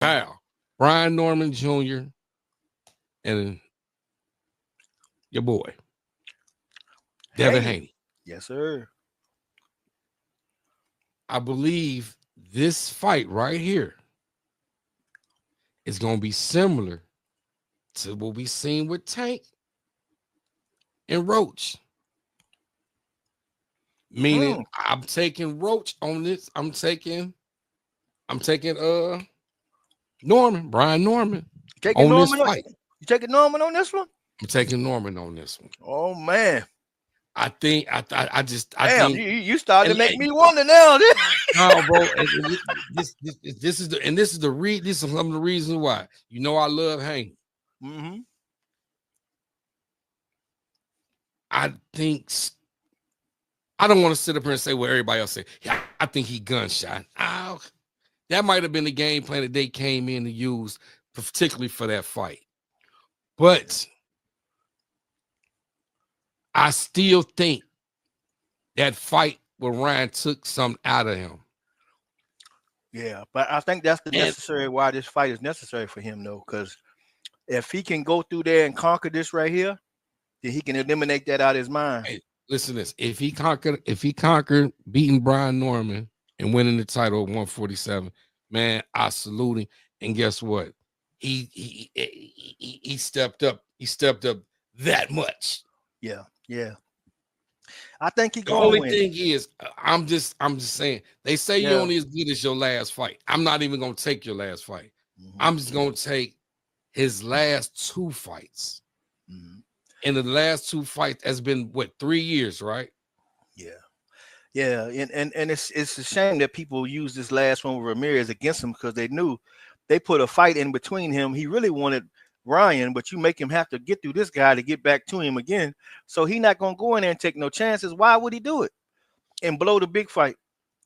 Pal, Brian Norman Jr. and your boy, Devin Haney. Haney. Yes, sir. I believe this fight right here is going to be similar to what we seen with Tank and Roach. Meaning, Hmm. I'm taking Roach on this. I'm taking Brian Norman Taking on this Norman on fight. you taking Norman on this one? I'm taking Norman on this one. Oh man. I think I Damn, think you started to make and me wonder now. no, bro. This is this is some of the reasons why. You know I love Hank. Mm-hmm. I think I don't want to sit up here and say what everybody else say. Yeah, I think he gunshot. Oh, that might have been the game plan that they came in to use, particularly for that fight. But I still think that fight with Ryan took something out of him. Yeah, but I think that's the And necessary why this fight is necessary for him though, because if he can go through there and conquer this right here, then he can eliminate that out of his mind. hey, listen to this. If he conquered beating Brian Norman and winning the title at 147, man, I salute him. And guess what? He stepped up. He stepped up that much. Yeah, yeah. I think he The gonna only win. thing is, I'm just saying. They say you're Yeah. only as good as your last fight. I'm not even gonna take your last fight. Hmm. I'm just gonna take his last two fights. Hmm. And the last two fights has been what 3 years, right? Yeah. Yeah, and it's a shame that people use this last one with Ramirez against him because they knew they put a fight in between him. He really wanted Ryan, but you make him have to get through this guy to get back to him again. So he not gonna go in there and take no chances. Why would he do it and blow the big fight?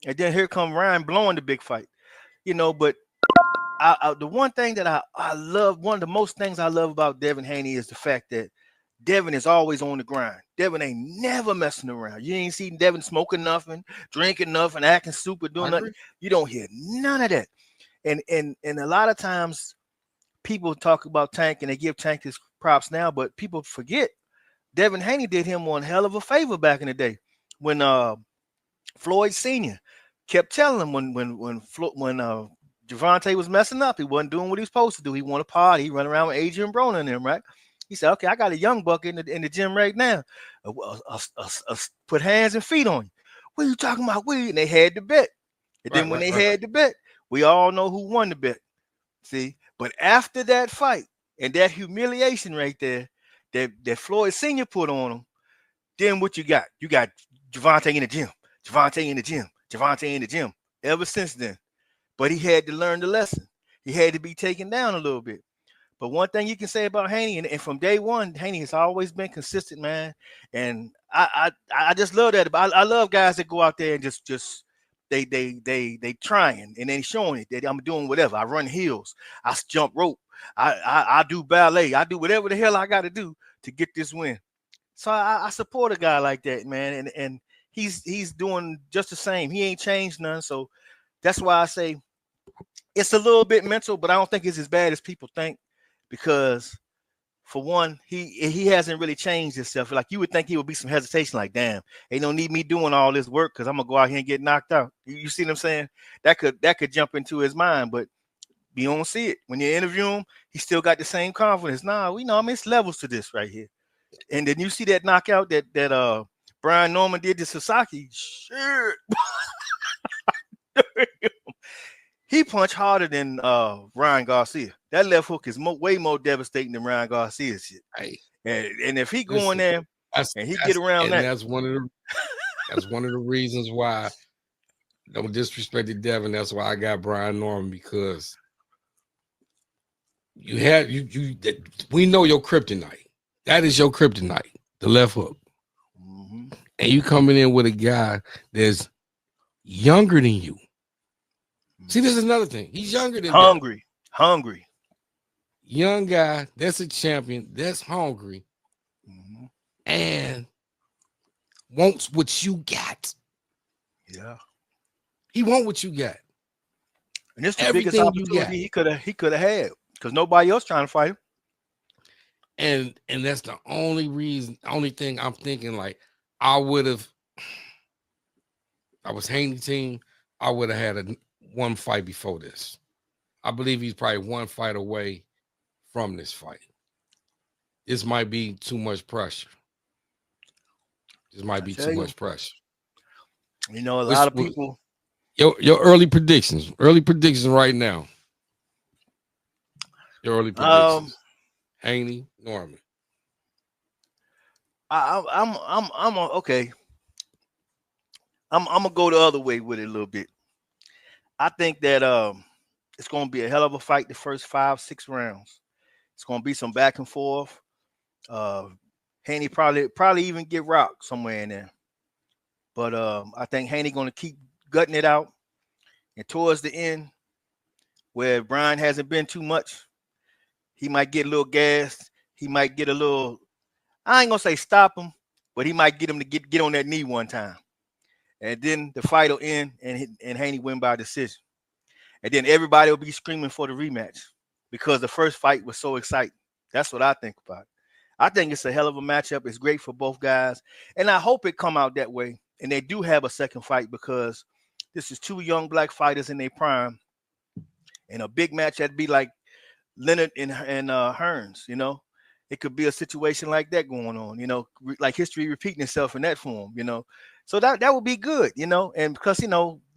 And then here come Ryan blowing the big fight. But the one thing that I love, one of the most things I love about Devin Haney is the fact that Devin is always on the grind. Devin ain't never messing around. You ain't seen Devin smoking nothing, drinking nothing, acting stupid, I doing nothing. agree. You don't hear none of that. And a lot of times people talk about Tank and they give Tank his props now, but people forget Devin Haney did him one hell of a favor back in the day when Floyd Sr. kept telling him when Javante was messing up, he wasn't doing what he was supposed to do. He wanted to party, he run around with Adrian Broner and them, right? He said, "Okay, I got a young buck in the gym right now. Put hands and feet on you. What are you talking about? And they had the bet. And then Right, when right, they right. had the bet, we all know who won the bet. See, but after that fight and that humiliation right there that Floyd Sr. put on him, then what you got? You got Javante in the gym, Javante in the gym, Javante in the gym. Ever since then, but he had to learn the lesson. He had to be taken down a little bit. But one thing you can say about Haney, and from day one, Haney has always been consistent, man. And I just love that. I love guys that go out there and just they trying and they showing it that I'm doing whatever. I run hills, I jump rope, I do ballet, I do whatever the hell I got to do to get this win. So I support a guy like that, man. And he's doing just the same. He ain't changed none. So that's why I say it's a little bit mental, but I don't think it's as bad as people think because for one, he hasn't really changed himself. Like you would think he would be some hesitation, like, damn, ain't no need me doing all this work because I'm gonna go out here and get knocked out. You see what I'm saying? That could jump into his mind, but you don't see it. When you interview him, he still got the same confidence. Nah, we know, I mean, it's levels to this right here. And then you see that knockout that Brian Norman did to Sasaki. Sure. He punched harder than Ryan Garcia. That left hook is way more devastating than Ryan Garcia's shit. Hey, And if he go in listen, there that's and he get that's around and that, that's one of the reasons why. No disrespect to Devin. That's why I got Brian Norman because you had we know your kryptonite. That is your kryptonite, the left hook. mhm, And you coming in with a guy that's younger than you. See, this is another thing. He's younger than Devin. hungry. Young guy, that's a champion, that's hungry, Mhm, and wants what you got. yeah, He want what you got. And it's the biggest everything you got. opportunity he could have had because nobody else trying to fight him. And that's the only reason, only thing I'm thinking like I would have, I was Haney team, I would have had one fight before this. I believe he's probably one fight away from this fight. This might be too much pressure. This might I be tell too you, much pressure. you know, a lot Which, of people. your early predictions right now. Your early Um, predictions. Haney, Norman. Okay. I'm gonna go the other way with it a little bit. I think that it's gonna be a hell of a fight the first 5-6 rounds. It's gonna be some back and forth. Uh, Haney probably even get rocked somewhere in there. But I think Haney gonna keep gutting it out, and towards the end, where Brian hasn't been too much, he might get a little gassed. He might get a little. I ain't gonna say stop him, but he might get him to get on that knee one time, and then the fight will end, and Haney win by decision, and then everybody will be screaming for the rematch because the first fight was so exciting. That's what I think about it. I think it's a hell of a matchup. It's great for both guys, and I hope it come out that way. And they do have a second fight because this is two young black fighters in their prime, and a big match that'd be like Leonard and Hearns. You know, it could be a situation like that going on. You know, like history repeating itself in that form. You know, so that would be good. You know, and because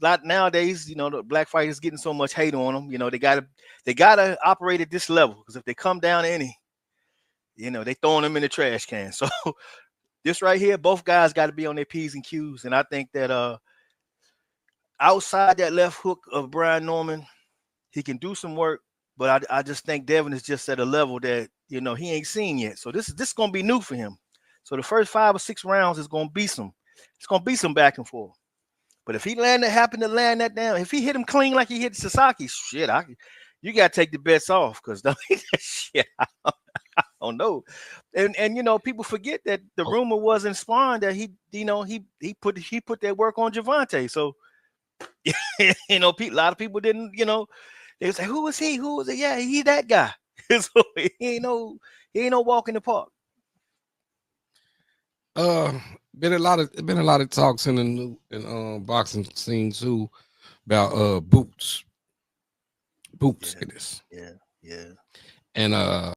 lot nowadays, the black fighters getting so much hate on them. You know, they gotta operate at this level because if they come down to any, they throwing them in the trash can. So this right here, both guys got to be on their P's and Q's. And I think that outside that left hook of Brian Norman, he can do some work. But I just think Devin is just at a level that, he ain't seen yet. So this is gonna be new for him. So the first 5 or 6 rounds is gonna be some back and forth. But if he happen to land that down, if he hit him clean like he hit Sasaki, shit, you gotta take the bets off because shit. I don't know. And people forget that the rumor was in Spawn that he put that work on Javante. So a lot of people didn't, they say, who was he? Who was it? Yeah, he that guy. So he ain't no walk in the park. Been a lot of talks in the new boxing scene too about boots Yeah, in this. yeah. And